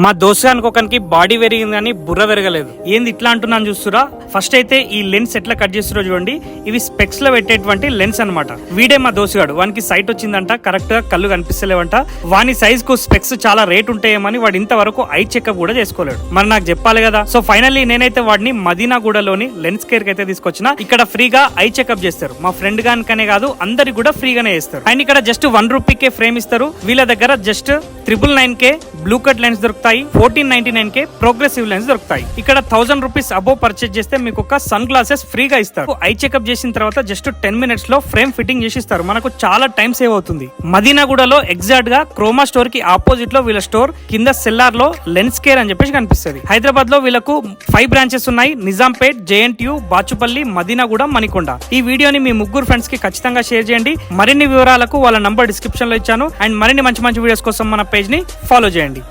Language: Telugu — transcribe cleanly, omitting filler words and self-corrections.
మా దోస్తుగానికి ఒకరికి బాడీ పెరిగింది కానీ బుర్ర పెరగలేదు. ఏంది ఇట్లా అంటున్నాను చూస్తురా. ఫస్ట్ అయితే ఈ లెన్స్ ఎట్లా కట్ చేస్తారో చూడండి. ఇవి స్పెక్స్ లో పెట్టేటువంటి లెన్స్ అన్నమాట. వీడే మా దోస్తుగాడు, వానికి సైట్ వచ్చిందంట, కరెక్ట్ గా కళ్ళు కనిపిస్తలేవంట. వాని సైజ్ కు స్పెక్స్ చాలా రేట్ ఉంటాయేమని వాడు ఇంతవరకు ఐ చెకప్ కూడా చేసుకోలేడు. మరి నాకు చెప్పాలి కదా. సో ఫైనల్లీ నేనైతే వాడిని మదీనాగూడలోని లెన్స్ కేర్ కి అయితే తీసుకొచ్చిన. ఇక్కడ ఫ్రీగా ఐ చెకప్ చేస్తారు. మా ఫ్రెండ్ గానికనే కాదు, అందరికి కూడా ఫ్రీగానే చేస్తారు. అండ్ ఇక్కడ జస్ట్ 1 రూపీకే ఫ్రేమ్ ఇస్తారు. వీళ్ళ దగ్గర just 999K blue cut lens దొరుకుతాయి, 1499K ప్రోగ్రెసివ్ లెన్స్ దొరుకుతాయి. ఇక్కడ 1000 రూపీస్ అబోవ్ పర్చేజ్ చేస్తే మీకు ఒక సన్ గ్లాసెస్ ఫ్రీగా ఇస్తారు. ఐ చెకప్ చేసిన తర్వాత జస్ట్ 10 మినిట్స్ లో ఫ్రేమ్ ఫిట్టింగ్ చేసి ఇస్తారు. మనకు చాలా టైం సేవ్ అవుతుంది. మదీనాగూడలో ఎగ్జాక్ట్ గా క్రోమా స్టోర్ కి ఆపోజిట్ లో వీళ్ళ స్టోర్ కింద సెల్లార్ లో లెన్స్ కేర్ అని చెప్పేసి కనిపిస్తుంది. హైదరాబాద్ లో వీళ్ళకు 5 బ్రాంచెస్ ఉన్నాయి. నిజాంపేట్, JNTU, బాచుపల్లి, మదీనాగూడ, మణికొండ. ఈ వీడియోని మీ ముగ్గురు ఫ్రెండ్స్ కి ఖచ్చితంగా షేర్ చేయండి. మరిన్ని వివరాలకు వాళ్ళ నంబర్ డిస్క్రిప్షన్ లో ఇచ్చాను. అండ్ మరిన్ని మంచి మంచి వీడియోస్ కోసం మన పేజ్ ని ఫాలో చేయండి.